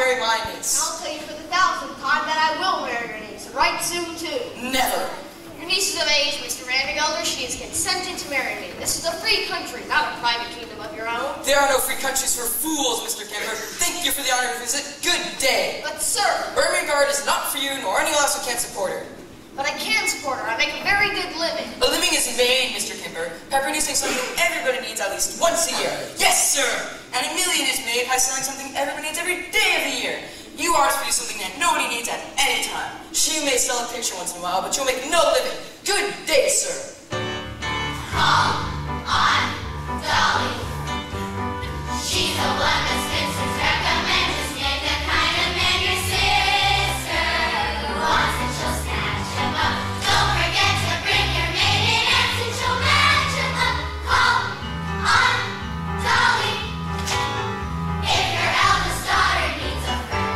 marry my niece. I'll tell you for the 1000th time that I will marry your niece. Right soon, too. Never. Your niece is of age, Mr. Vandergelder. She is consented to marry me. This is a free country, not a private kingdom of your own. There are no free countries for fools, Mr. Kemper. Thank you for the honor of your visit. Good day. But, sir... Ermengarde is not for you, nor anyone else who can't support her. But I can support her. I make a very good living. A living is made, Mr. Kemper, by producing something everybody needs at least once a year. Yes, sir! And a million is made by selling something everybody needs every day of the year. You artists produce something that nobody needs at any time. She may sell a picture once in a while, but you'll make no living. Good day, sir. Call on Dolly. She's the one that Spencer's recommend. Just get the kind of man your sister wants, and she'll snatch him up. Don't forget to bring your maiden aunts, and she'll match him up. Call on Dolly. If your eldest daughter needs a friend.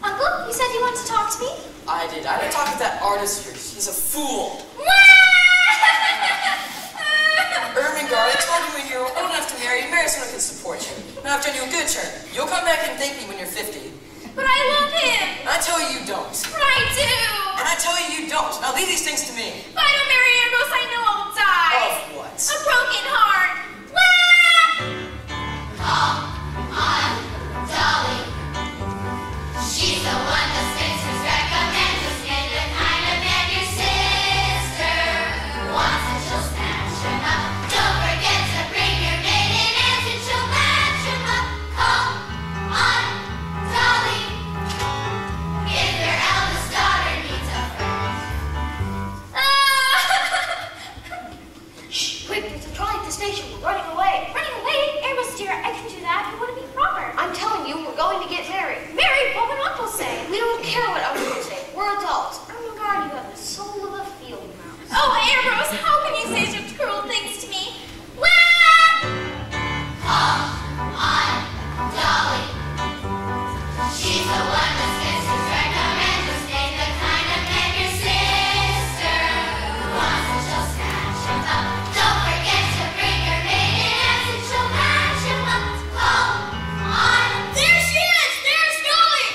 Uncle, you said you wanted to talk to me? I did. I didn't talk with that artist here. He's a fool. Ermengarde, I told you when you were old enough to marry someone who can support you. Now I've done you a good turn. You'll come back and thank me when you're 50. But I love him. I tell you you don't. But I do. And I tell you you don't. Now leave these things to me. If I don't marry Ambrose, I know I'll die. Of what? A broken heart. Call on Dolly. She's the one that Spencer's recommend. Just get the kind of man your sister wants, and she'll snatch him up. Don't forget to bring your maiden aunts, and she'll match him up. Call on Dolly. If your eldest daughter needs a friend. Shh, quick, there's a trolley at the station. We're running away. Running away? Ambrose, dear, I can do that. You wouldn't be proper. I'm telling you, we're going to get married. Mary, what would Uncle say? We don't care what Uncle will say. We're adults. Oh my God, you have the soul of a field mouse. Oh, Ambrose, how can you say such cruel things to me? Call on Dolly. She's the one that Spencer's recommend. Just get the kind of man your sister wants, and she'll snatch him up. Don't forget to bring your maiden aunts, and she'll match him up. Call on. There she is! There's Dolly!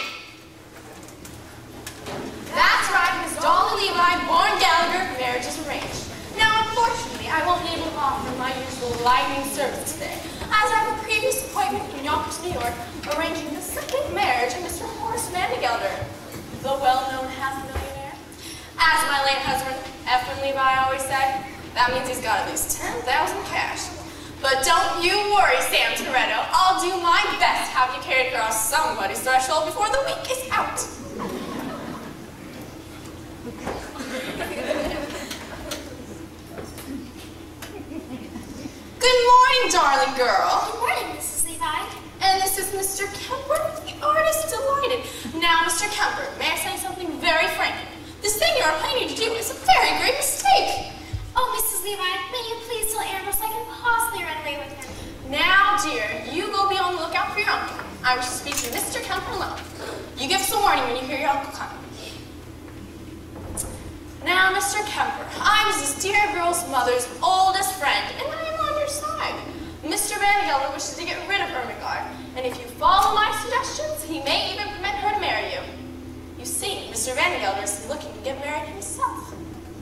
That's right, Miss Dolly Levi, born Gallagher, marriage is arranged. Now, unfortunately, I won't be able to offer my usual lightning service today, as I have a previous appointment in Yonkers, New York, arranging the second marriage of Mr. Horace Vandergelder, the well-known half-millionaire. As my late husband, Ephraim Levi, always said, that means he's got at least 10,000 cash. But don't you worry, Sam Toretto. I'll do my best to have you carried across somebody's threshold before the week is out. Good morning, darling girl. Good morning, Mrs. Levi. And this is Mr. Kemper, the artist delighted. Now, Mr. Kemper, may I say something very frankly? This thing you are planning to do is a very great mistake. Oh, Mrs. Levi, may you please tell Ambrose I can possibly run away with him? Now, dear, you go be on the lookout for your uncle. I wish to speak to Mr. Kemper alone. You give us a warning when you hear your uncle coming. Now, Mr. Kemper, I was this dear girl's mother's oldest friend, and I am on your side. Mr. Vandergelder wishes to get rid of Ermengarde, and if you follow my suggestions, he may even permit her to marry you. You see, Mr. Vandergelder is looking to get married himself.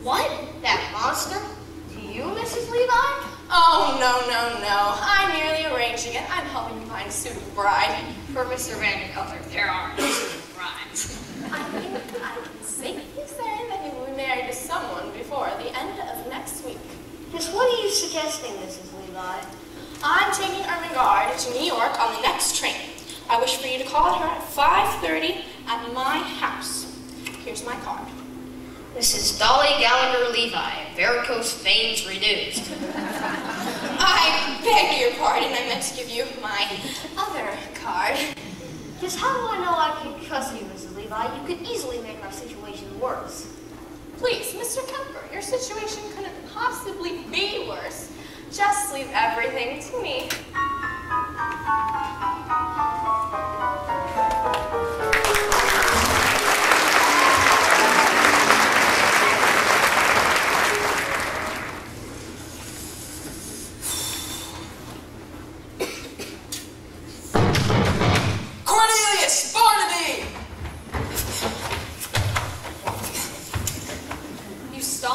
What? That monster? To you, Mrs. Levi? Oh, no, no, no. I'm merely arranging it. I'm helping you find a suitable bride. For Mr. Vandergelder, there are no suitable brides. I think I can safely say that he will be married to someone before the end of next week. Just what are you suggesting, Mrs. Levi? I'm taking Ermengarde to New York on the next train. I wish for you to call her at 5:30 at my house. Here's my card. Mrs. Dolly Gallagher Levi, varicose veins reduced. I beg your pardon, I meant to give you my other card. Just how do I know I can trust you, Mrs. Levi? You could easily make my situation worse. Please, Mr. Kemper, your situation couldn't possibly be worse. Just leave everything to me.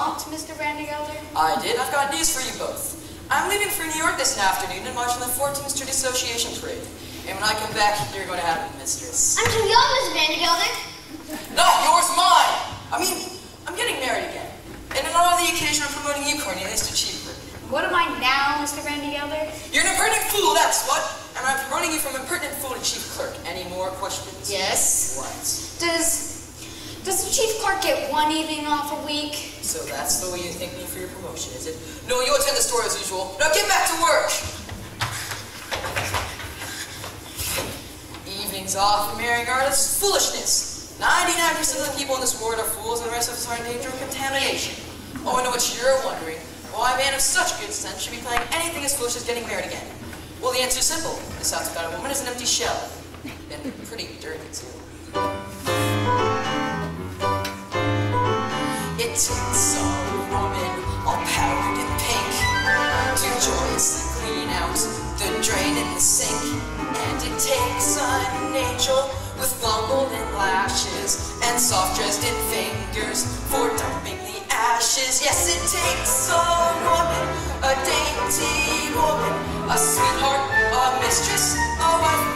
not, Mr. Vandergelder? I did. I've got news for you both. I'm leaving for New York this afternoon and marching the 14th Street Association Parade. And when I come back, you're going to have me, mistress. I'm too young, Mr. Vandergelder. Not yours, mine! I mean, I'm getting married again. And on all the occasion, I'm promoting you, Cornelius, to chief clerk. What am I now, Mr. Vandergelder? You're an impertinent fool, that's what! And I'm promoting you from impertinent fool to chief clerk. Any more questions? Yes. What? Does the chief clerk get one evening off a week? So that's the way you thank me for your promotion, is it? No, you attend the store as usual. Now get back to work! Evenings off and marrying artists, foolishness. 99% of the people in this world are fools and the rest of us are in danger of contamination. Oh, I know what you're wondering. Why a man of such good sense should be playing anything as foolish as getting married again? Well, the answer is simple. This house without a woman is an empty shell. And pretty dirty, too. It takes a woman all powdered in pink to joyously clean out the drain in the sink. And it takes an angel with long golden lashes and soft-dressed-in fingers for dumping the ashes. Yes, it takes a woman, a dainty woman, a sweetheart, a mistress, a wife.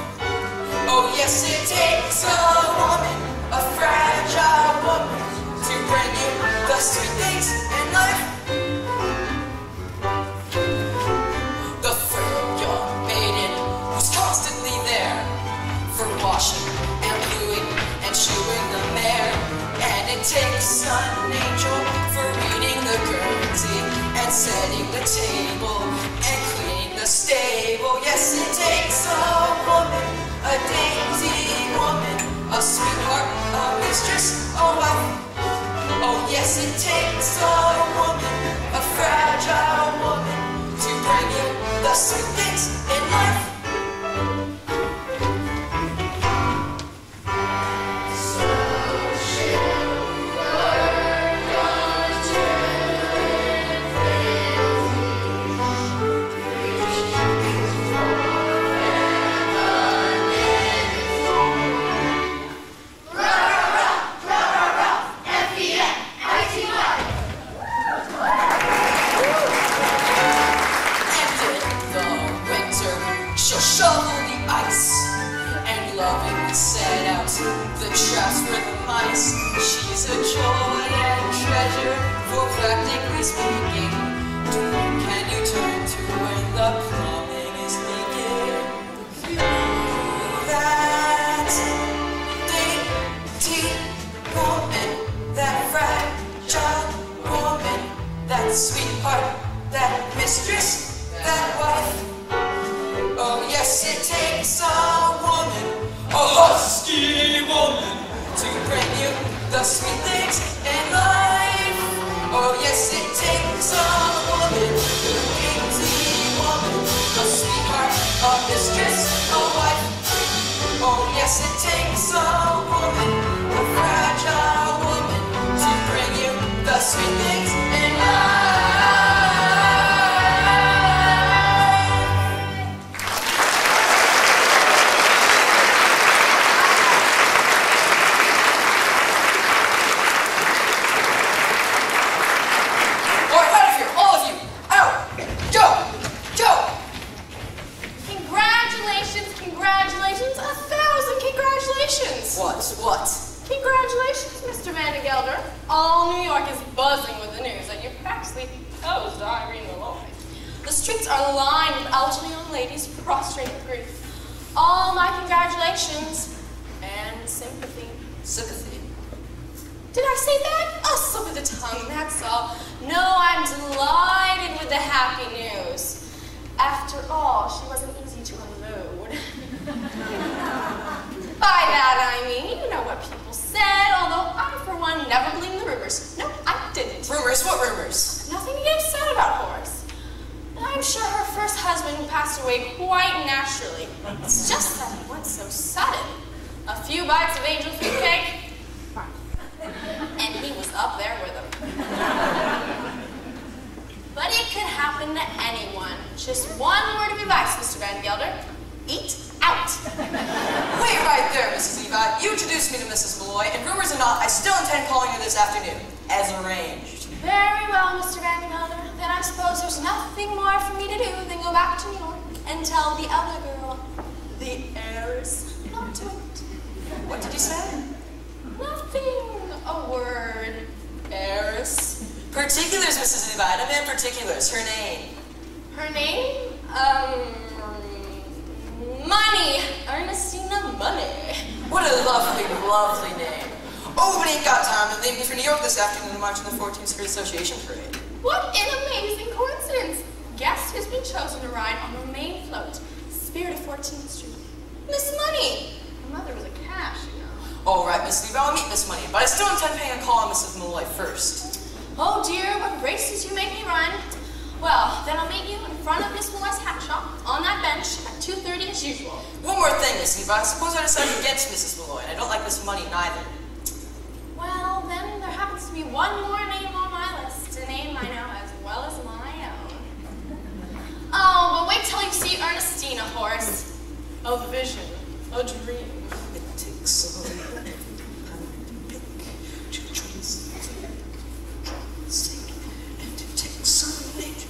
Oh, yes, it takes a woman, a fragile woman, to bring you the sweet things in life. The fair young maiden who's constantly there for washing and bluing and shoeing the mare. And it takes an angel for reading the Guernsey and setting the table and cleaning the stable. Yes, it takes a woman, a dainty woman, a sweetheart, a mistress, a wife. Oh yes, it takes a woman, a fragile woman, to bring you the sweet things in life. She's a joy and treasure, for practically speaking, to whom can you turn to when the plumbing is leaking? That dainty woman, that fragile woman, that sweetheart, that mistress, that wife. Oh yes, it takes a woman, a husky woman, to bring you the sweet things in life. Oh yes, it takes a woman, a dainty woman, a sweetheart, a mistress, a wife. Oh yes, it takes a woman, a fragile woman, to bring you the sweet things in life. What? Congratulations, Mr. Vandergelder. All New York is buzzing with the news that you've actually proposed to Irene Malloy. The streets are lined with elderly young ladies prostrate with grief. All my congratulations and sympathy. Sympathy? Did I say that? A slip of the tongue, that's all. No, I'm delighted with the happy news. After all, she wasn't easy to unload. By that I mean, you know what people said, although I, for one, never believed the rumors. No, I didn't. Rumors? What rumors? Nothing against said about Horace. I'm sure her first husband passed away quite naturally. It's just that it went so sudden. A few bites of angel food cake, and he was up there with them. But it could happen to anyone. Just one word of advice, Mr. Vandergelder. Eat out. Wait right there, Mrs. Levi. You introduced me to Mrs. Malloy, and rumors or not, I still intend calling her this afternoon, as arranged. Very Well, Mr. Vanderhelder, then I suppose there's nothing more for me to do than go back to New York and tell the other girl, the heiress, not to it. What did you say? Nothing. A word. Heiress. Particulars, Mrs. Levi. I meant particulars. Her name. Her name? Money. Ernestina Money. What a lovely, lovely name. Oh, but ain't got time to leave me for New York this afternoon to march in the 14th Street Association Parade. What an amazing coincidence. Guess who's been chosen to ride on the main float? Spirit of 14th Street. Miss Money. Her mother was a cash, you know. All right, Miss Levi, I'll meet Miss Money, but I still intend paying a call on Mrs. Malloy first. Oh dear, what races you make me run. Well, then I'll meet you in front of Miss Malloy's hat shop on that bench at 2:30 as usual. One more thing, Miss Levi. Suppose I decide against Mrs. Malloy, and I don't like Miss Money neither. Well, then there happens to be one more name on my list, a name I know as well as my own. Oh, but wait till you see Ernestina, Horace. A vision, a dream. It takes so long to pick, to trace, and to take some nature.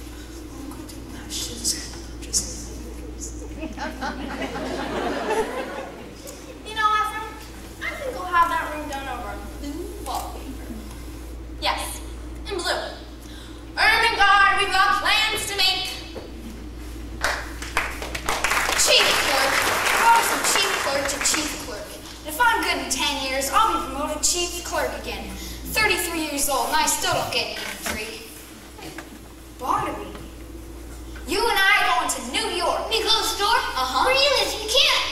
Good lashes, just You know, Ephraim, I think we'll have that room done over blue wallpaper. Yes, in blue. Ermengarde, we've got plans to make. Chief clerk. Go from chief clerk to chief clerk. And if I'm good in 10 years, I'll be promoted chief clerk again. 33 years old, and I still don't get anything free. Barnaby, you and I are going to New York. Nico's store? Uh-huh. Where do you live? You can't.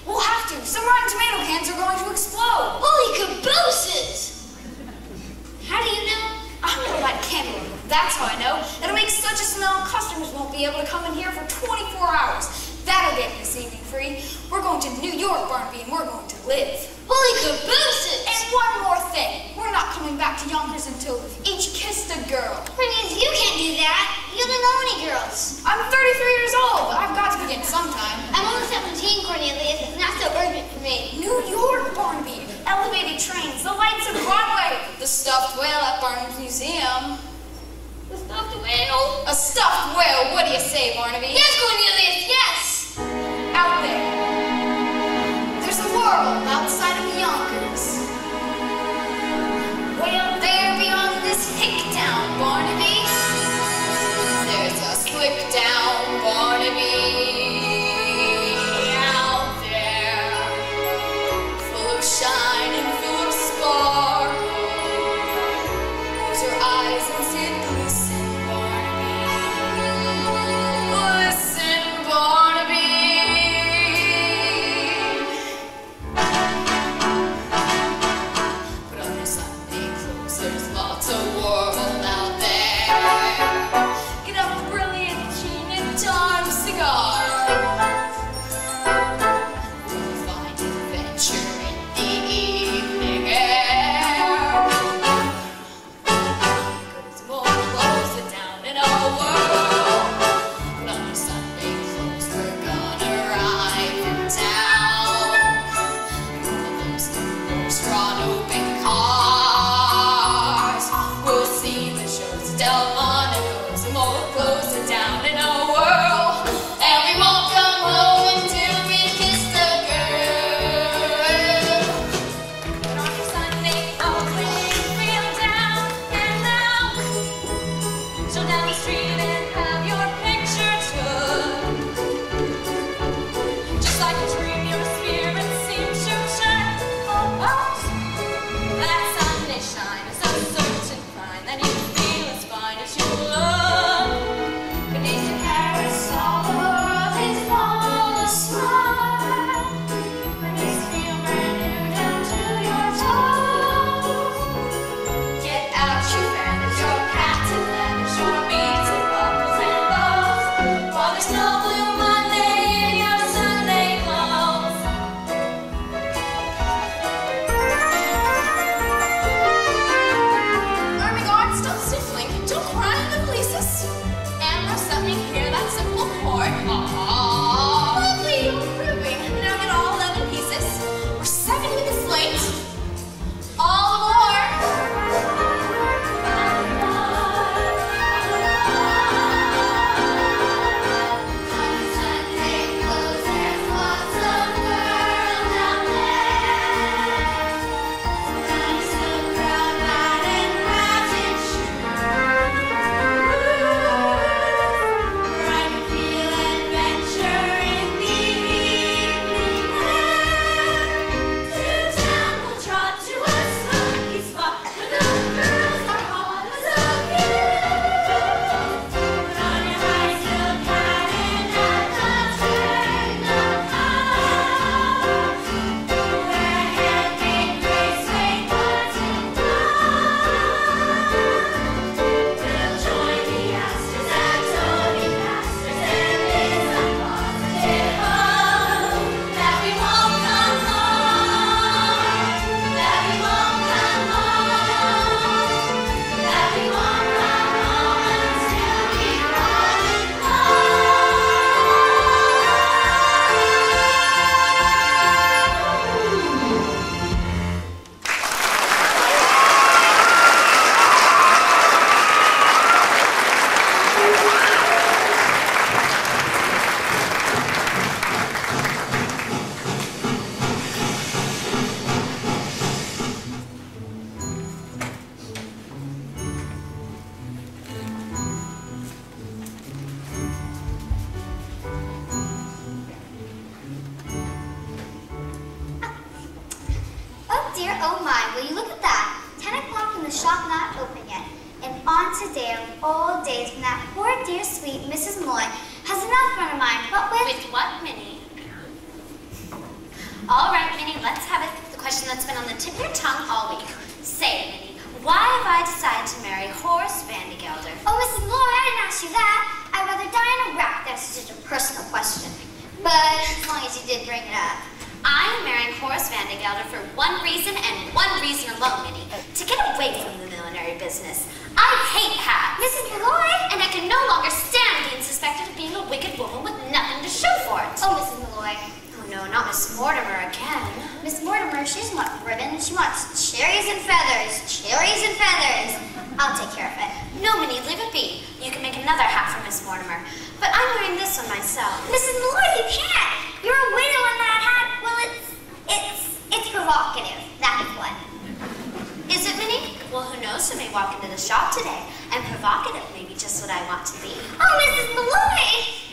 We'll have to. Some rotten tomato cans are going to explode. Holy cabooses! How do you know? I'm gonna light a candle. That's how I know. It'll make such a smell, customers won't be able to come in here for 24 hours. That'll get me this evening free. We're going to New York, Barnaby, and we're going to live. Holy cabooses! And one more thing. We're not coming back to Yonkers until we've each kissed a girl. Cornelius, you can't do that. You don't know any girls. I'm 33 years old, but I've got to begin sometime. I'm only 17, Cornelius. It's not so urgent for me. New York, Barnaby. Elevated trains, the lights of Broadway, the stuffed whale at Barnum's Museum. The stuffed whale? A stuffed whale, what do you say, Barnaby? Yes, Cornelius, yes! Out there, there's a world outside of Yonkers. Way up there beyond this hick town, Barnaby, there's a slick down, Barnaby. Out there, full of shine and full of sparkle. Close your eyes and sit, listen, Barnaby. Listen, Barnaby. Put on your Sunday clothes, there's lots of world out there. Get up a brilliant gin and time cigar. We'll find adventure in the evening air. Cause more clothes are down in our world. Put on your Sunday clothes, we're gonna arrive in town. Those horse-drawn open cars. We'll see the shows, Delmonico's, and more clothes are down in our world. And we won't come home until we kiss the girl. Put on your Sunday clothes when you feel down and out. So down the street and have your picture took. Just like a dream, your spirit seems to turn about. That Sunday shine is a certain kind that you feel as fine as you love. a day of old days when that poor dear sweet Mrs. Malloy has enough fun of mine, but with... With what, Minnie? All right, Minnie, let's have it. The question that's been on the tip of your tongue all week. Say it, Minnie. Why have I decided to marry Horace Vandegelder? Oh, Mrs. Malloy, I didn't ask you that. I'd rather die in a rack. That's such a personal question. But as long as you did bring it up. I'm marrying Horace Vandegelder for one reason and one reason alone, Minnie. To get away from the millinery business. I hate hats. Mrs. Malloy! And I can no longer stand being suspected of being a wicked woman with nothing to show for it. Oh, Mrs. Malloy. Oh, no, not Miss Mortimer again. Miss Mortimer, she doesn't want ribbons. She wants cherries and feathers. Cherries and feathers. I'll take care of it. No, Minnie, leave it be. You can make another hat for Miss Mortimer. But I'm wearing this one myself. Mrs. Malloy, you can't. You're a widow in that hat. Well, it's provocative. That's what. Is it, Minnie? Well, who knows? I may walk into the shop today. And provocative may be just what I want to be. Oh, Mrs. Malloy!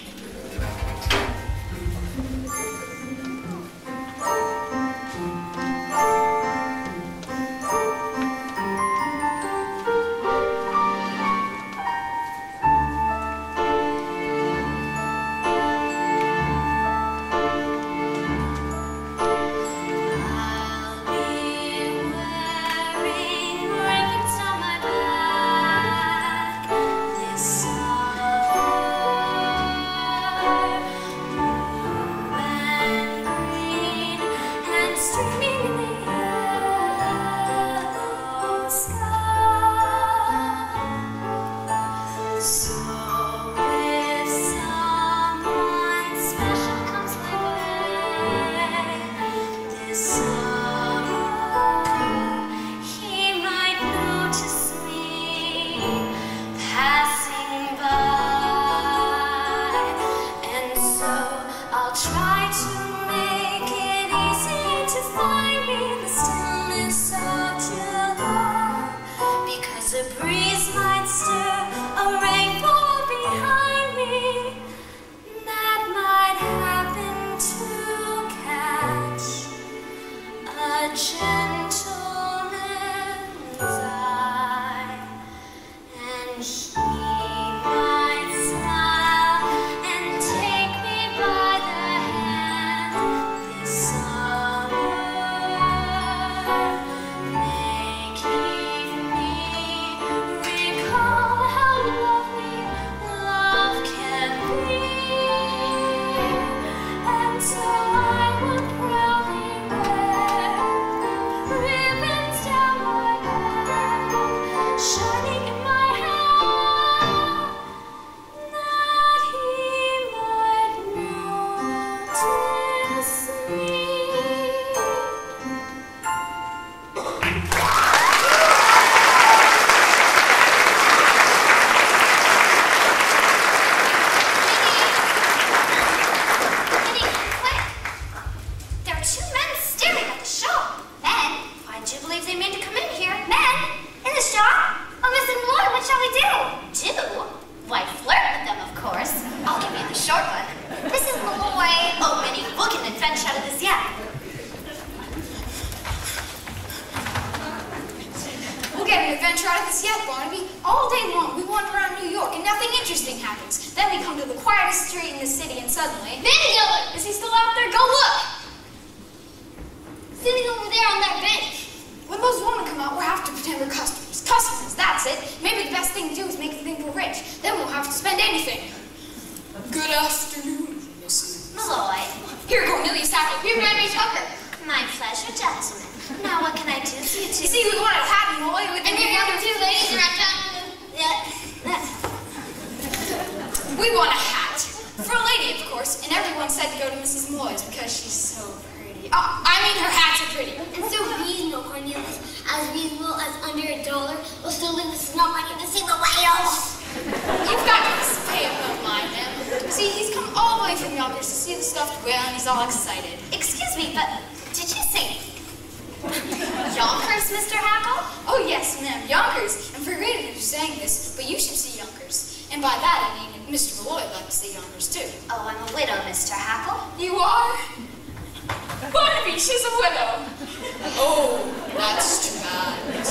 Oh, that's too bad. If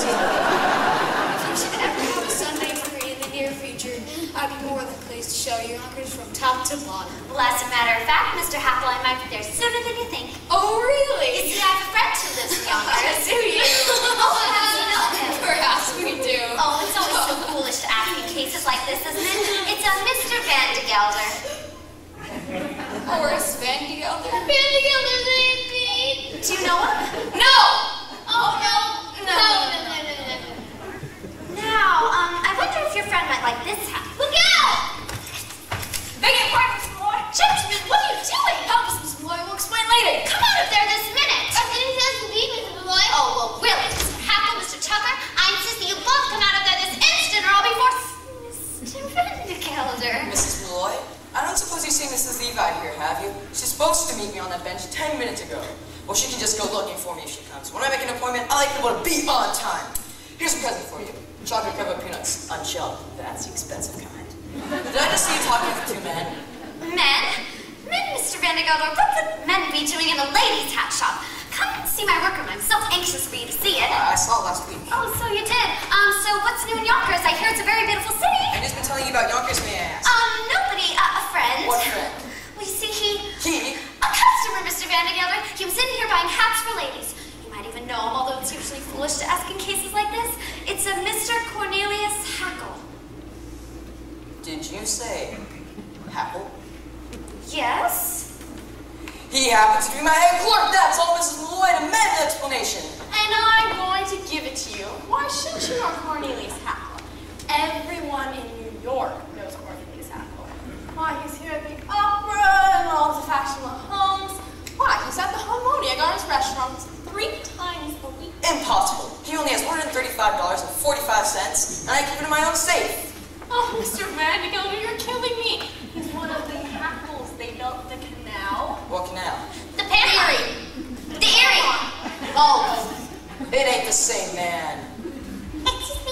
you should ever have a Sunday free, I'd be more than pleased to show you Yonkers from top to bottom. Well, as a matter of fact, Mr. Hackle, I might be there sooner than you think. Oh, really? You see, I have a friend who lives in Yonkers. Do you? Oh, perhaps you know him. Perhaps we do. Oh, it's always so foolish to ask in cases like this, isn't it? It's Mr. Van de Gelder. Horace Van de Gelder. Van de Gelder, baby. Do you know him? No! Oh, no. Now, I wonder if your friend might like this hat. Look out! Beg your pardon, Miss Malloy. Gentlemen, what are you doing? Help us, Miss Malloy. We'll explain later. Come out of there this minute. I didn't have to be Mrs. Malloy. Oh, well, really, Mr. Hackle, Mr. Tucker, I insist that you both come out of there this instant or I'll be forced... Mr. Van de Gelder. Mrs. Malloy, I don't suppose you've seen Mrs. Levi here, have you? She's supposed to meet me on that bench 10 minutes ago. Well, she can just go looking for me if she comes. When I make an appointment, I like people to be on time. Here's a present for you. Chocolate covered peanuts, unshelled. That's the expensive kind. Did I just see you talking to two men? Men? Men, Mr. Van de Gelder, what would men be doing in a ladies' hat shop? Come and see my workroom. I'm so anxious for you to see it. I saw it last week. Oh, so you did. So what's new in Yonkers? I hear it's a very beautiful city. I've just been telling you about Yonkers, may I ask? Nobody. A friend. What friend? Well, you see, he... He? A customer, Mr. Van de Gelder. He was in here buying hats for ladies. You might even know him, although it's usually foolish to ask in cases like this. It's a Mr. Cornelius Hackle. Did you say Hackle? Yes? He happens to be my head clerk. That's all, Mrs. Malloy. Demand an explanation. And I'm going to give it to you. Why shouldn't you know Cornelius Hackle? Everyone in New York knows Cornelius Hackle. Why, he's here at the opera and all the fashionable homes. Why, he's at the Harmonia Gardens restaurant 3 times a week. Impossible. He only has $135.45, and I keep it in my own safe. Oh, Mr. Van de Gelder, you're killing me. He's one of the Hackles. They built the canal. What canal? The Erie. The Erie. Oh, it ain't the same man. Excuse me.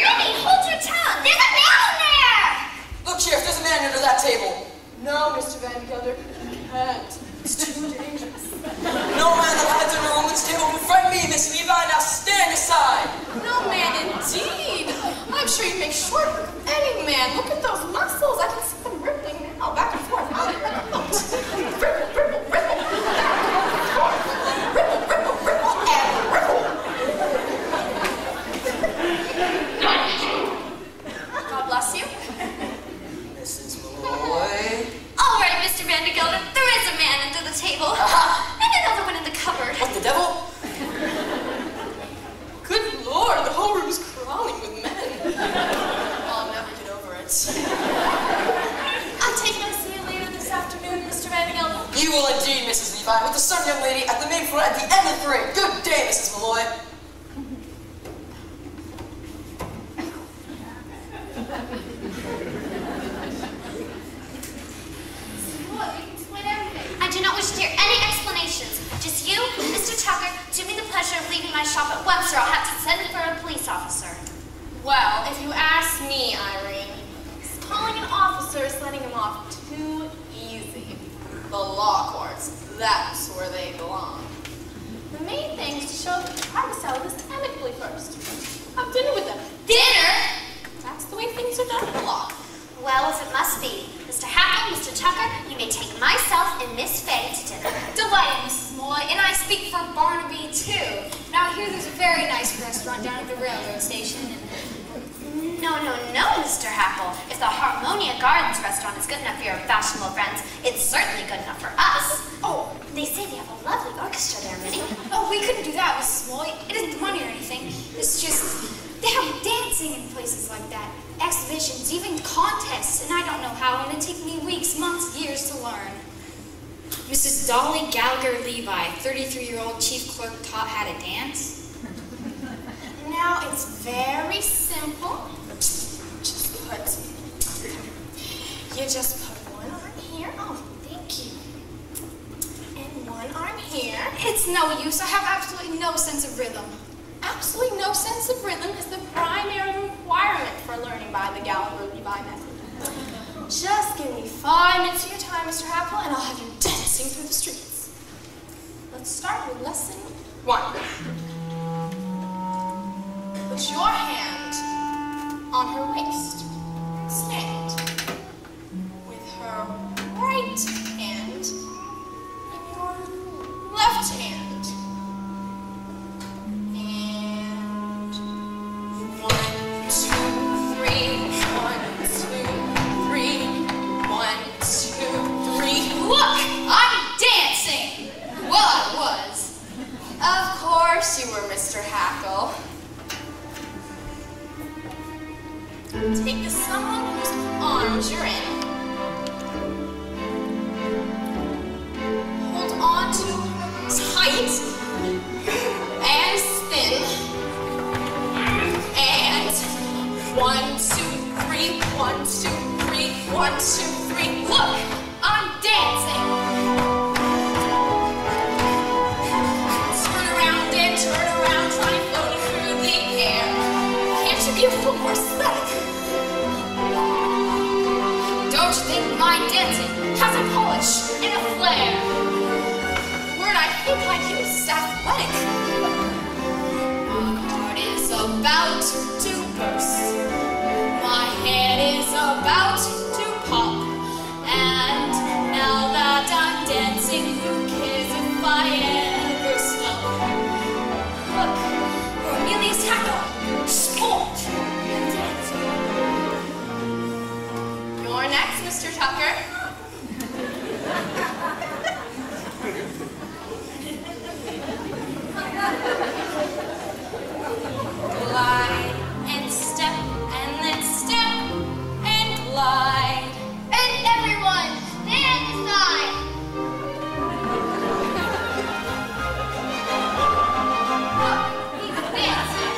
Minnie, hold your tongue. There's a man in there. Look, Sheriff, there's a man under that table. No, Mr. Van de Gelder, you can't. It's too dangerous. No man that hides under a woman's table can frighten me, Miss Levi. Now stand aside. No man, indeed. I'm sure you make short work of any man. Look at those muscles. I can see them rippling now, back and forth. Out here. Ripple, ripple, ripple. Back and forth. Ripple, ripple, ripple, and ripple. God bless you. Mrs. Malloy. All right, Mr. Van de Gelder, there is a man under the table. Aha! And another one in the cupboard. What, the devil? Good Lord, the whole room is crawling with men. I'll never get over it. I take it I'll see you later this afternoon, Mr. Van de Gelder. You will indeed, Mrs. Levi, with the sun young lady at the main floor at the end of the parade. Good day, Mrs. Malloy. I do not wish to hear any explanations. Just you, Mr. Tucker, do me the pleasure of leaving my shop at once or I'll have to send for a police officer. Well, if you ask me, Irene, calling an officer is letting him off too easy. The law courts, that's where they belong. The main thing is to show that you try to settle this amicably first. Have dinner with them. Dinner? That's the way things are done in the law. Well, as it must be. Mr. Hackle, Mr. Tucker, you may take myself and Miss Fay to dinner. Delighted, Mrs. Malloy, and I speak for Barnaby, too. Now, I hear there's a very nice restaurant down at the railroad station. No, Mr. Hackle. If the Harmonia Gardens restaurant is good enough for your fashionable friends, it's certainly good enough for us. Oh, They say they have a lovely orchestra there, Minnie. oh, we couldn't do that, Mrs. Malloy. It isn't the money or anything. It's just, they have dancing in places like that. Exhibitions, even contests, and I don't know how, and it'd take me weeks, months, years to learn. Mrs. Dolly Gallagher Levi, 33-year-old chief clerk, taught how to dance. Now, it's very simple. You just put one arm here. Oh, thank you. And one arm here. It's no use. I have absolutely no sense of rhythm. Absolutely no sense of rhythm is the primary requirement for learning by the Gallagher-Levi method. Just give me 5 minutes of your time, Mr. Hackle, and I'll have you dancing through the streets. Let's start with lesson 1. Put your hand on her waist. Stand with her right hand in your left hand. And 1, 2, 3, 1, 2, 3, 1, 2, 3. Look, I'm dancing. Well, I was. Of course you were, Mr. Hackle. Take someone whose arms you're in. Hold on to her tight and spin. And 1, 2, 3, 1, 2, 3, 1, 2, 3. Look, I'm dancing. Turn around and turn around, try floating through the air. Can't you be a little more aesthetic? Don't you think my dancing has a polish and a flair? Word I think I'd use athletic. My heart is about to burst. My head is about to pop. And now that I'm dancing, who cares if I ever stop? Look, Cornelius Hackle, sport and dancing. You're next, Mr. Tucker. Glide and step and glide. And everyone, stand aside. Look, he's dancing.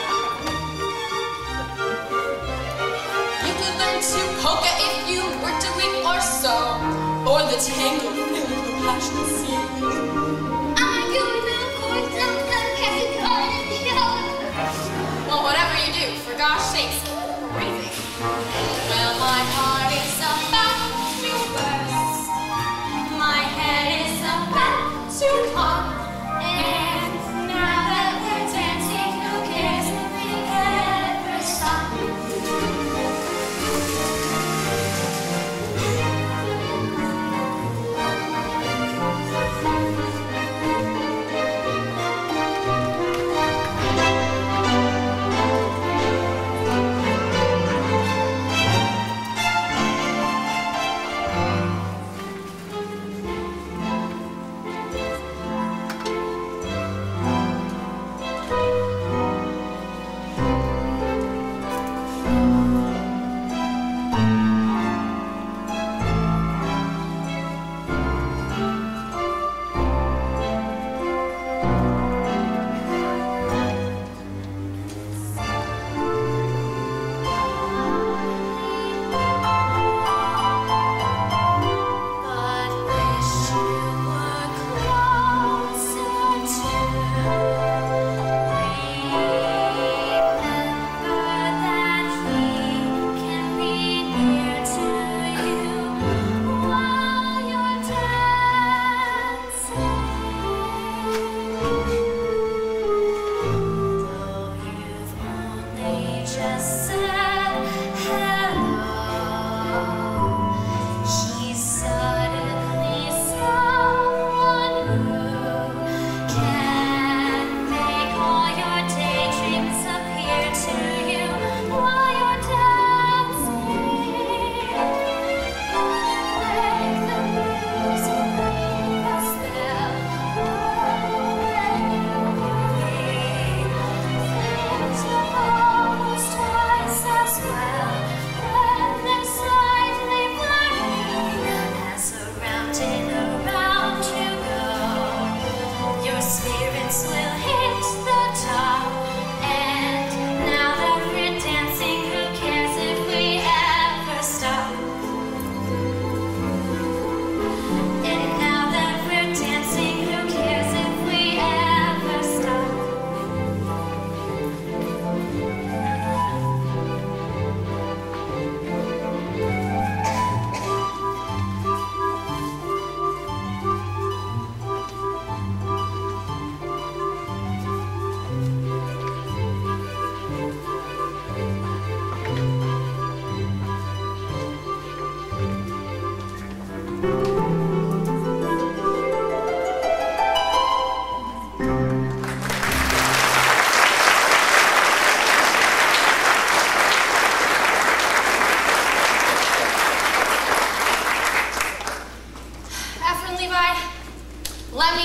You could learn to polka if you were to weep or sew, or the tango filled with passion singing. I'm doing the chords, I'm catching on and Well, whatever you do, for gosh sakes, keep breathing. Well, my heart is about to burst. My head is about to pop. And now that we're dancing, who cares if we ever stop?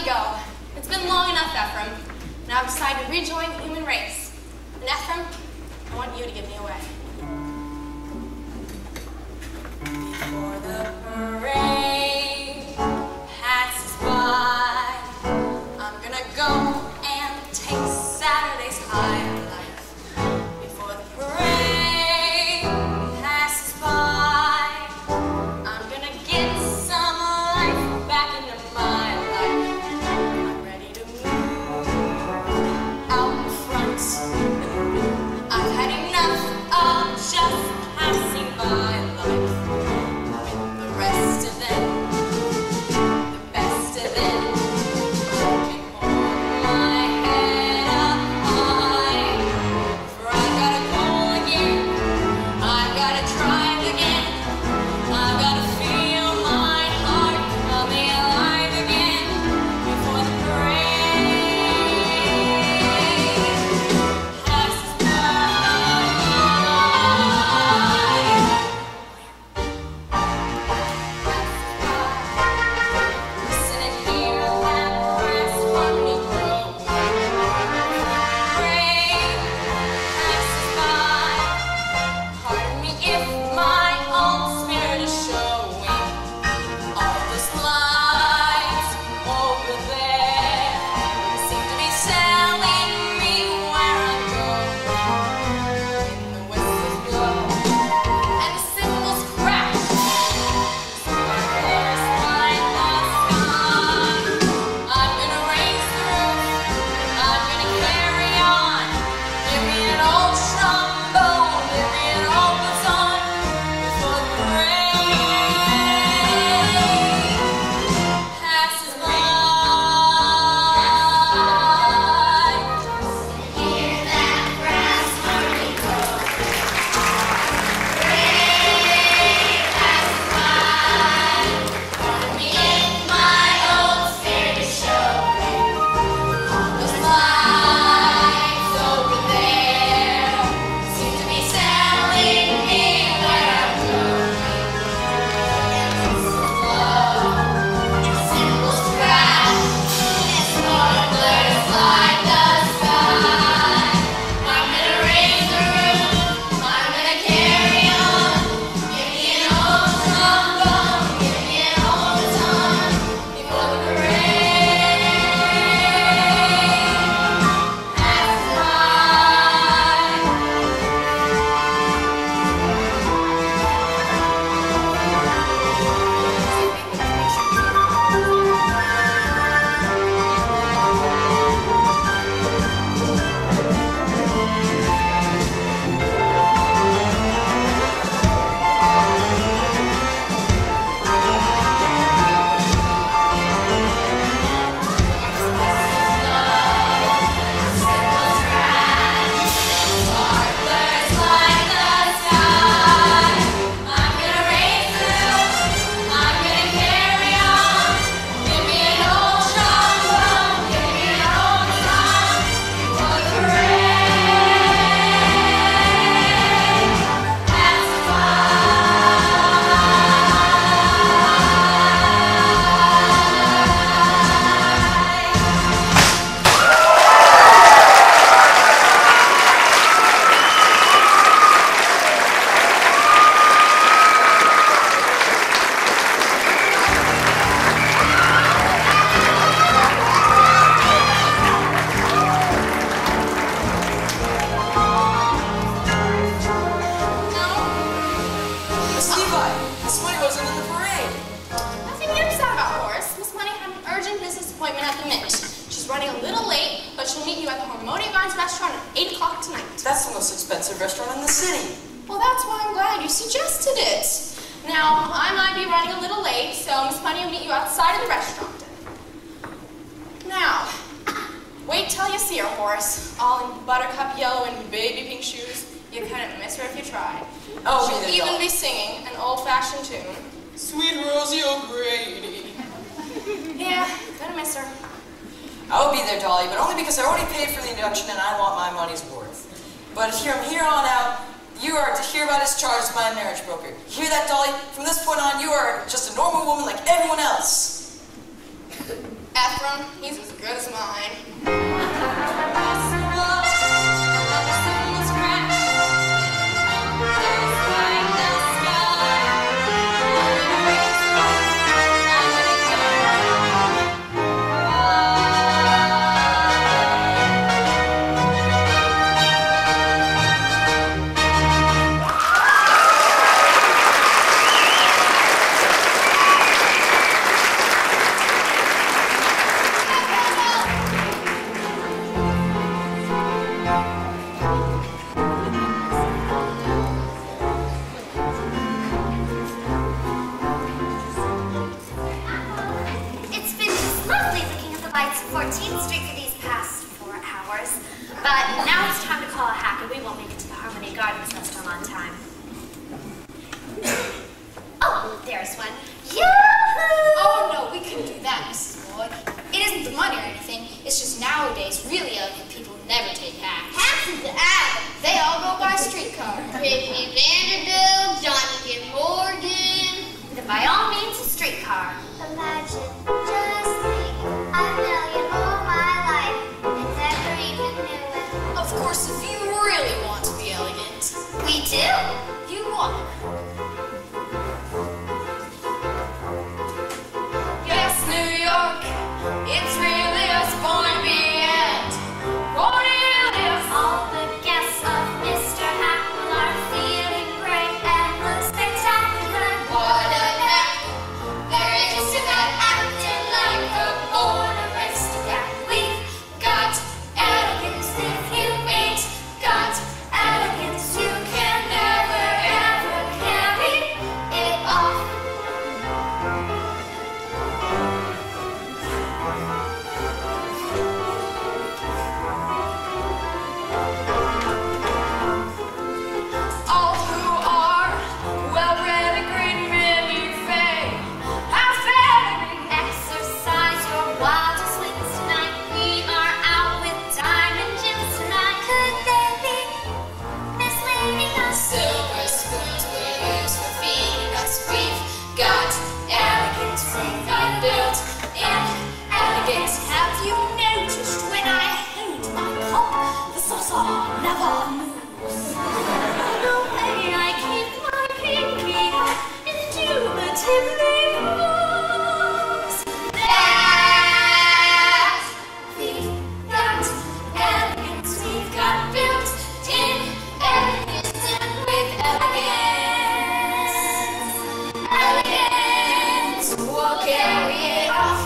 me go. It's been long enough, Ephraim. Now I've decided to rejoin the human race. And Ephraim, I want you to give me away. Before the parade passes by, I'm gonna go and taste Saturday's high life. Before the parade passes by, I'm gonna get some life back into my life. I'm ready to move out in front. I've had enough of just passing by life. The rest of them, the best of them, I can hold my head up high. For I gotta go again, I gotta try again, I gotta feel my heart coming alive again before the parade passes Sitting here at Press Harmony Grove, parade passes by. Pardon me if my own spirit is showing. All those lights over there seem to be telling me where I'm going. When the whistles blow and the cymbals crash, sparklers light the sky. I'm gonna raise the roof, I'm gonna carry on. Give me an old trombone, give me an old baton before the parade passes by. Hear that brass harmony go. Parade passes by. Pardon me if my old spirit is showing. All those lights over there seem to be telling me where I'm going. Cymbals crash and sparklers light the sky. I'm gonna raise the roof, I'm gonna carry on. Give me an old trombone, give me an old baton before the parade passes Sparklers light the sky. I'm gonna raise the roof, I'm gonna carry on. Give me an old trombone, give me an old baton before the parade passes by. Miss Levi, Miss Money wasn't in the parade. Nothing to get upset about, Horace. Miss Money had an urgent business appointment at the Mint. She's running a little late, but she'll meet you at the Harmonia Gardens restaurant at 8 o'clock tonight. That's the most expensive restaurant in the city. Well, that's why I'm glad you suggested it. Now, I might be running a little late, so Miss Money will meet you outside of the restaurant. Now, wait till you see her, Horace. All in buttercup yellow and baby pink shoes. You couldn't miss her if you tried. Oh, She'll neither even Dolly. be singing an old-fashioned tune. Sweet Rosie O'Grady. Yeah, couldn't miss her. I will be there, Dolly, but only because I already paid for the induction and I want my money's worth. But from here on out, you are to hereby discharged as my marriage broker. You hear that, Dolly? From this point on, you are just a normal woman like everyone else. Ephraim, he's as good as mine. It's been just lovely looking at the lights of 14th Street for these past 4 hours. But now it's time to call a hack, and we won't make it to the Harmony Gardens restaurant on time. Oh, there's one. Yahoo! Oh no, we couldn't do that, Mrs. Lloyd. It isn't the money or anything. It's just nowadays really elegant people never take hacks. Hacks is Adam. They all go by streetcar. Brittany Vanderbilt, Jonathan Morgan. Then by all means, a streetcar. Imagine, just think, I've known you all my life and never even knew it. Of course, if you really want to be elegant. We do. You walk. Yes, New York, it's really us Barnaby and Cornelius. All the guests of Mr. Hackle are feeling great and look spectacular. What a knack there is to that acting like a born aristocrat. We've got elegance. If you ain't got elegance, you can never ever carry it off. All who are well-bred and great many fame have family. Exercise your wildest wings tonight. We are out with diamond gems tonight. Could they be misleading us? Silver spoons we use for feeding us. We've got elegance, we've got built in elegance. Have you noticed when I hold my cup, the saucer never moves? The way I keep my pinky out indubitably proves that we've got elegance, we've got built-in elegance, and with elegance, we'll carry it off.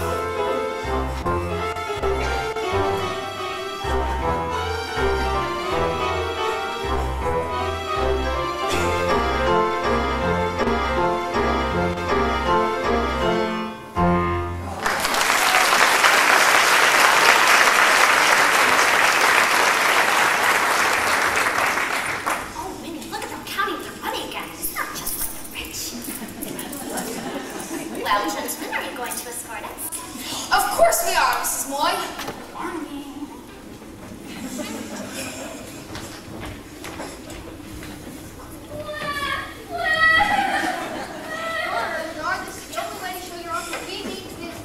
Oh, Minnie, look at them counting their money again. It's not just like the rich. Well, gentlemen, are you going to escort us? Of course we are, Mrs. Moy. This is the only way to show your uncle we mean business.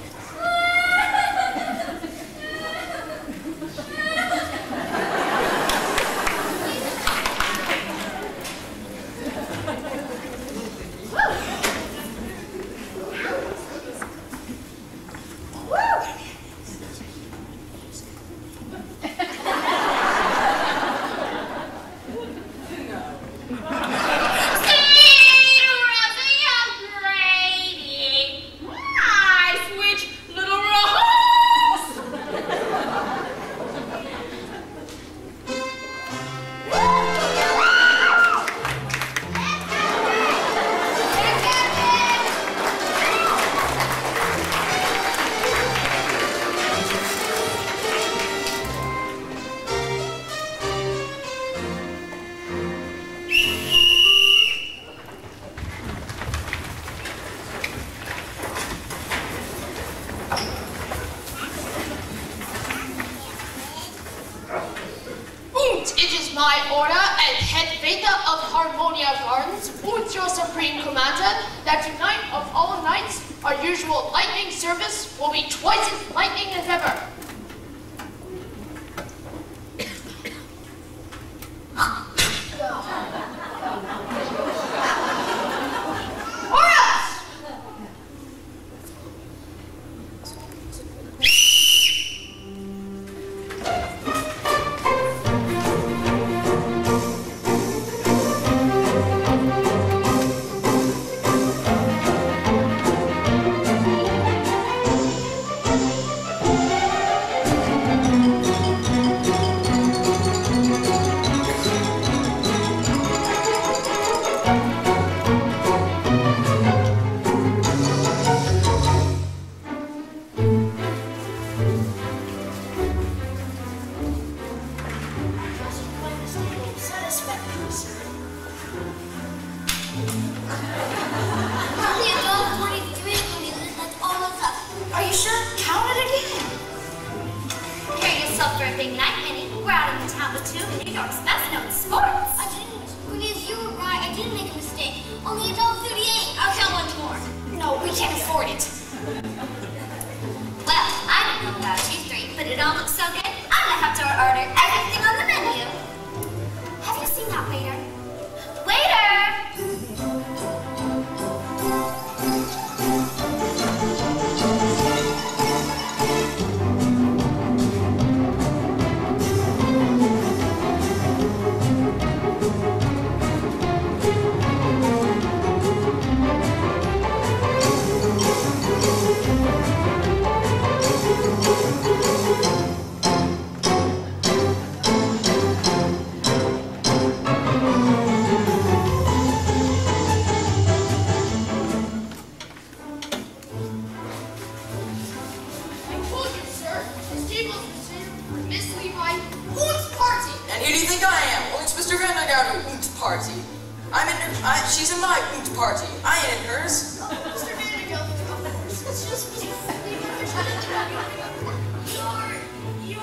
It is my order as head waiter of Harmonia Gardens, und your supreme commander, that tonight of all nights, Our usual lightning service will be twice as lightning as ever. She's in my party. I ain't in hers. Mr. Vanderbilt, of course, it's just me. You're...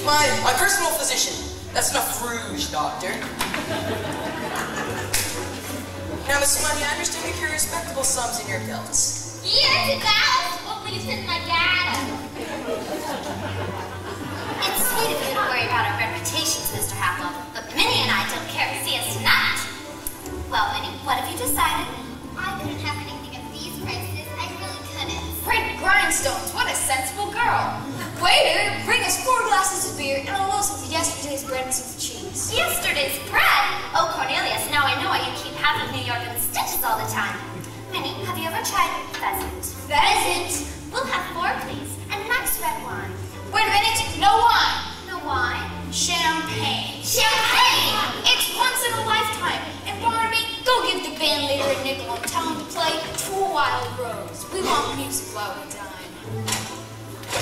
My personal physician. That's enough rouge, doctor. Now, Miss Money, I understand you carry respectable sums in your belts. Years ago, what we did my dad. It's sweet of you to worry about our reputations, Mr. Haplov, but Minnie and I don't care to see us tonight. Well, Minnie, what have you decided? I couldn't have anything at these prices. I really couldn't. Frank Grindstones, what a sensible girl. Waiter, bring us 4 glasses of beer and a loaf of yesterday's bread and some cheese. Yesterday's bread? Oh, Cornelius, now I know why you keep having New York in stitches all the time. Minnie, have you ever tried pheasant? Pheasant? We'll have 4, please, and nice red wine. Wait a minute, no wine. No wine? Champagne. Champagne! It's once in a lifetime. And Barnaby, go give the band leader a nickel and tell him to play To a Wild Rose. We want music while we dine.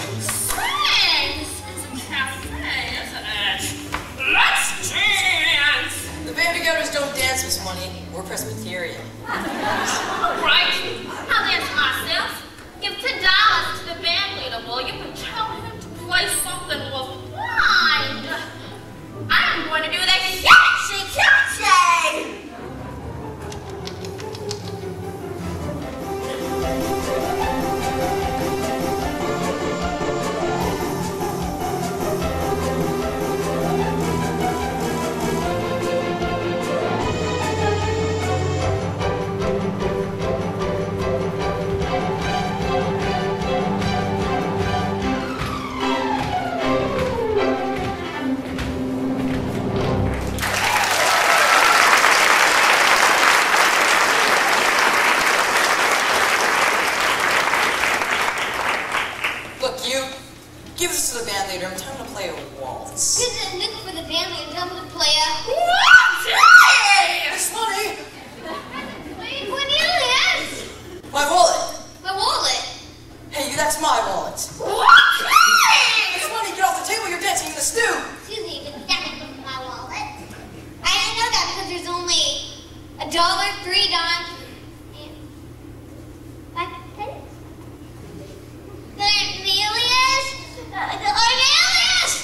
This is a cafe, isn't it? Let's dance! The Vandergouters don't dance, Miss Money. We're Presbyterian. All right, I'll dance myself. Give $2 to the band leader, will you? And tell him to play something with wine. I'm going to do the catchy. Give this to the band leader. I'm telling him to play a waltz. Give the nickel for the band leader and tell him to play a... Miss Money! Wait, Cornelius! My wallet! My wallet! Hey, that's my wallet. Miss Money, get off the table. You're dancing in the stew. Excuse me, but that was my wallet. I didn't know that because there's only $1, 3 dimes, and 5 pennies. Cornelius! Cornelius!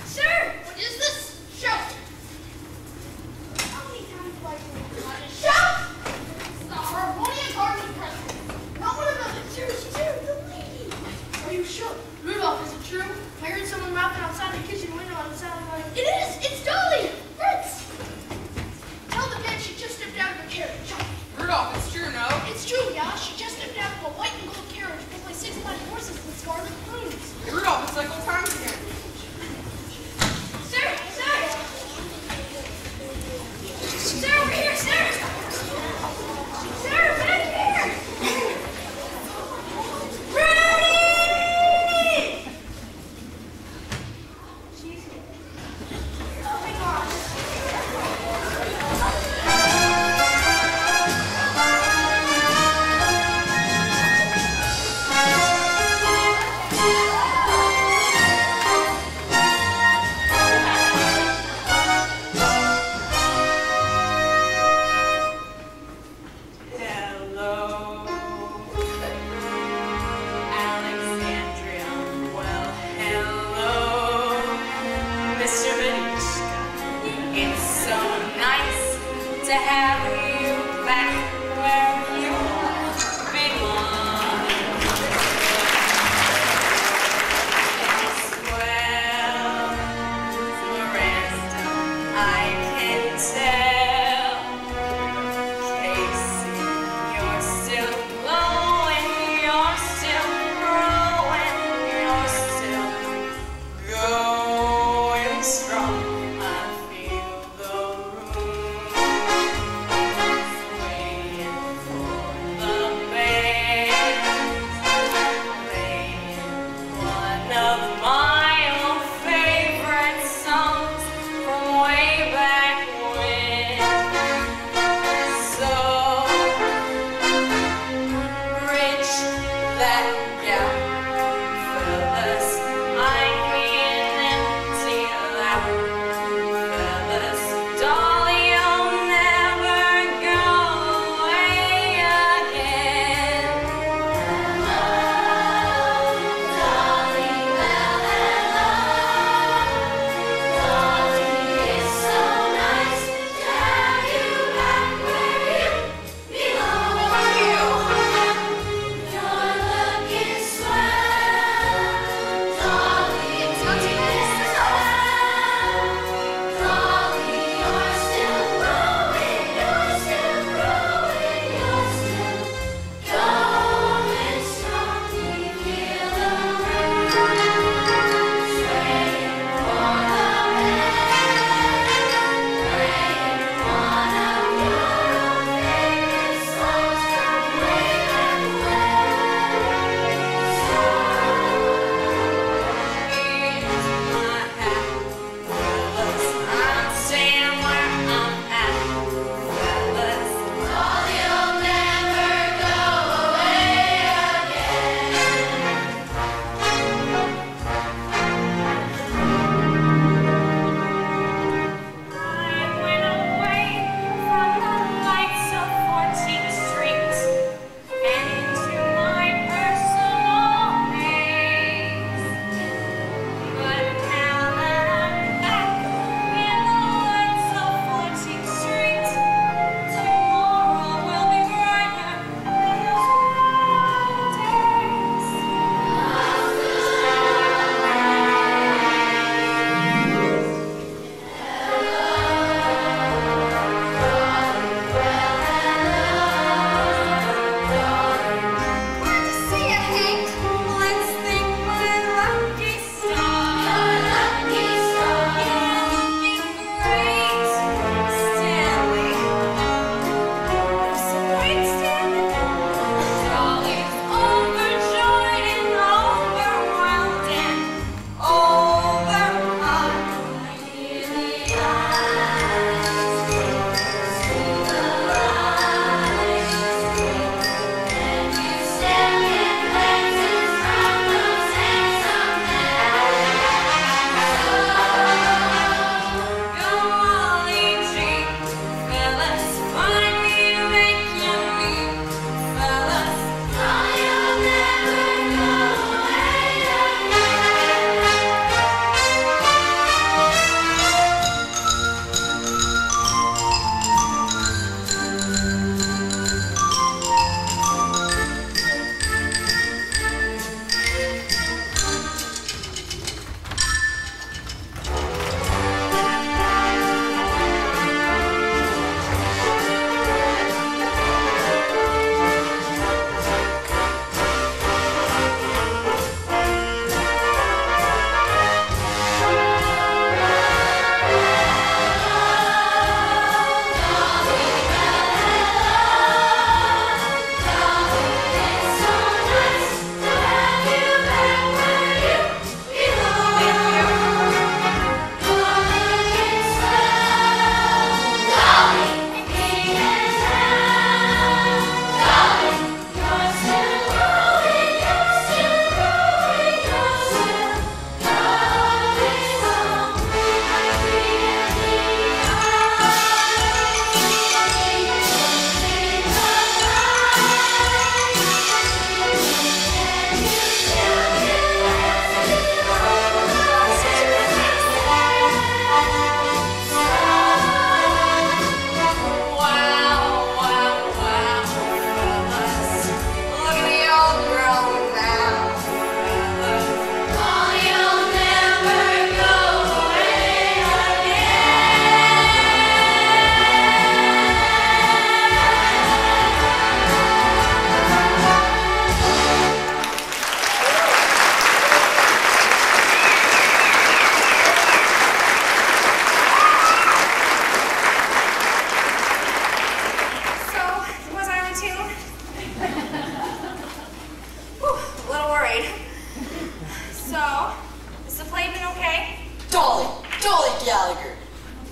Sir, what is this? Shout. How many times do I shout?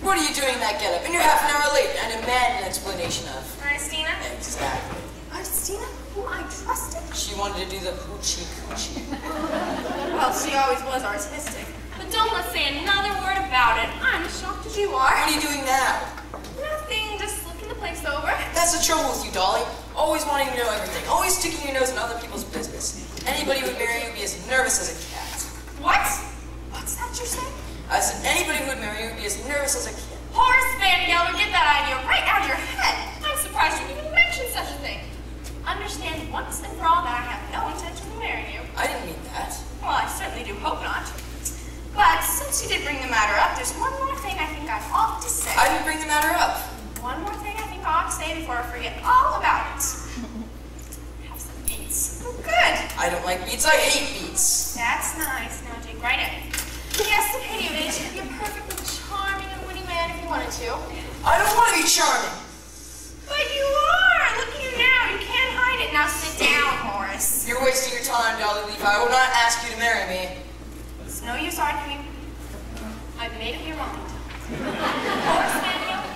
What are you doing in that getup? And you're half an hour late. I demand an explanation of. Ernestina? Exactly. Ernestina, whom I trusted? She wanted to do the hoochie coochie. Well, she always was artistic. But don't let's say another word about it. I'm as shocked as you are. What are you doing now? Nothing, just looking the place over. That's the trouble with you, Dolly. Always wanting to know everything. Always sticking your nose in other people's business. Anybody who would marry you would be as nervous as a cat. What? What's that you're saying? I said anybody who would marry you would be as nervous as a kid. Horace Van Gelder, get that idea right out of your head. I'm surprised you even mentioned such a thing. Understand once and for all that I have no intention of marrying you. I didn't mean that. Well, I certainly do hope not. But since you did bring the matter up, there's one more thing I think I ought to say. I didn't bring the matter up. One more thing I think I ought to say before I forget all about it. Have some beets. Oh, good. I don't like beets. I hate beets. That's nice. Now dig right in. Yes, the pity of it is you could be a perfectly charming and witty man if you wanted to. I don't want to be charming. But you are! Look at you now. You can't hide it. Now sit down, Horace. You're wasting your time, Dolly Levi. I will not ask you to marry me. It's no use arguing. I've made up your mind. Horace Van Gelder,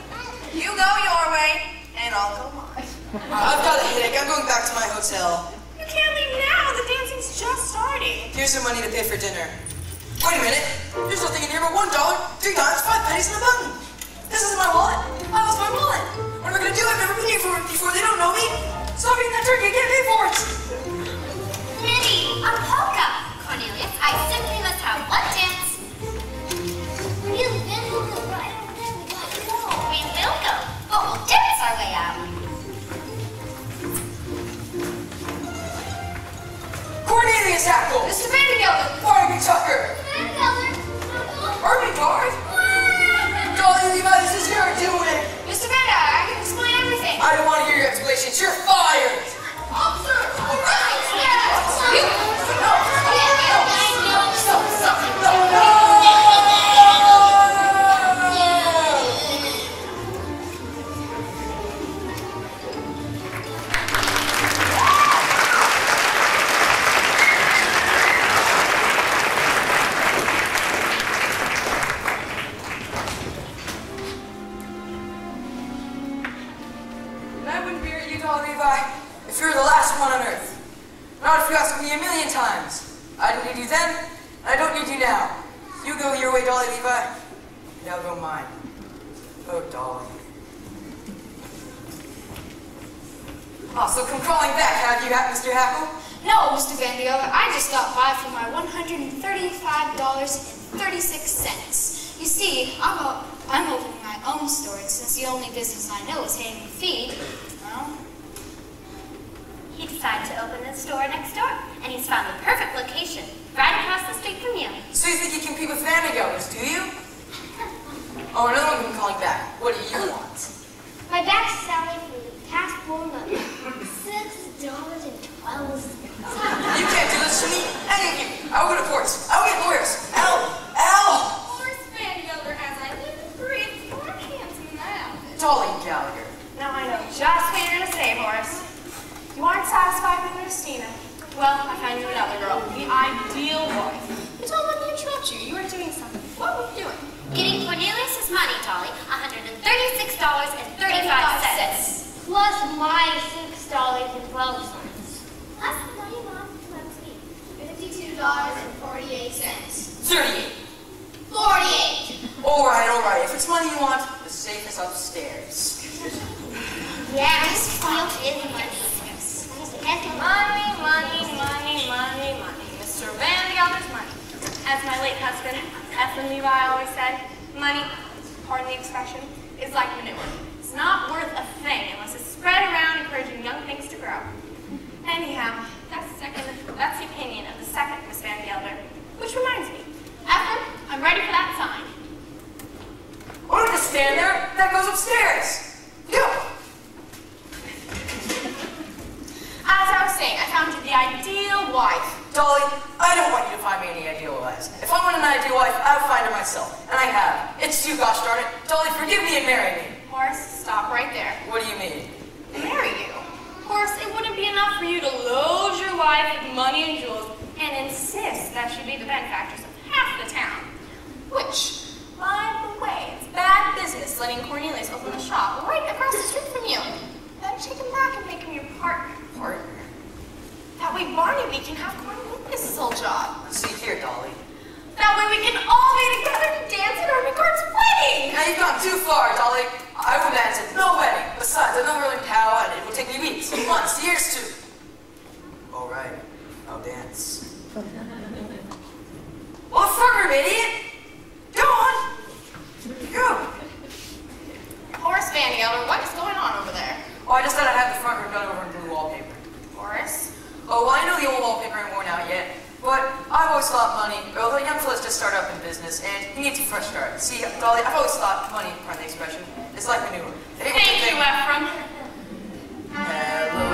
you go your way, and I'll go mine. I've got a headache. I'm going back to my hotel. You can't leave now. The dancing's just starting. Here's some money to pay for dinner. Wait a minute. There's nothing in here but $1, 3 dimes, 5 pennies, and a button. This isn't my wallet. I lost my wallet. What am I going to do? I've never been here before. They don't know me. Stop eating that turkey. I can't pay for it. Minnie, a polka! Cornelius, I simply must have one dance. Really, then we'll go right over there. We gotta go. We will go, but we'll dance our way out. Cornelius Hackle. Mr. Van Gelder. Barnaby Tucker. Van Gelder. Barnaby Guard. Dolly Levi, this is your doing. Mr. Van Gelder, I can explain everything. I don't want to hear your explanations. You're fired. Officer, all right. Yes. You. Stop. No. If you're the last one on earth. Not if you ask me a million times. I didn't need you then, and I don't need you now. You go your way, Dolly Levi, and I'll go mine. Oh, Dolly. Oh, so come crawling back, have you, Mr. Hackle? No, Mr. Van Gelder, I just stopped by for my $135.36. You see, I'm opening my own store, and since the only business I know is handing feed, well... He decided to open the store next door, and he's found the perfect location, right across the street from you. So you think you compete with Van Gelders, do you? Oh, another one calling back. What do you want? My back salary for the past 4 months. $6.12. You can't do this to me, any of you. I will go to courts. I will get lawyers. Al! Horace Van Gelder, as I live and breathe, more handsome than that outfit. Dolly Gallagher. Now I know just what you're going to say, Horace. You aren't satisfied with Christina. Well, I found you another girl, the ideal wife. But don't let me interrupt you. You were doing something. What were you doing? Getting Cornelius' money, Dolly, $136.35. Plus my $6.12. Plus the money Mom left me. $52.48. 38. 48. All right. If it's money you want, the safe is upstairs. Yeah, this field is money. Money. Mr. Van Gelder's money. As my late husband, Ethan Levi, always said, money, pardon the expression, is like manure. It's not worth a thing unless it's spread around encouraging young things to grow. Anyhow, that's the opinion of the second Miss Van Gelder. Which reminds me, Ethan, I'm ready for that sign. I don't just stand there. That goes upstairs. Go. As I was saying, I found you the ideal wife. Dolly, I don't want you to find me any ideal wives. If I want an ideal wife, I'll find her myself. And I have. It's you, gosh darn it. Dolly, forgive me and marry me. Horace, stop right there. What do you mean? Marry you? Horace, it wouldn't be enough for you to load your wife with money and jewels and insist that she be the benefactress of half the town. Which, by the way, it's bad business letting Cornelius open a shop right across the street from you. Then take him back and make him your partner. Partner? That way Barnaby can have Cornelius' old job. See here, Dolly. That way we can all be together and dance at Ermengarde's wedding! Now you've gone too far, Dolly. I will dance at no wedding. Besides, I'm not really how, and it will take me weeks, months, years to... All right, I'll dance. Well, fuck her, idiot! Go on! Go! Horace Van Gelder, what is going on over there? Oh, I just thought I'd have the front room done over in blue wallpaper. Horace? Oh, well, I know the old wallpaper ain't worn out yet, but I've always thought money, well, the young fella's just started up in business, and he needs a fresh start. See, Dolly, I've always thought money, pardon the expression, is like manure. Thank you, Ephraim. Hello.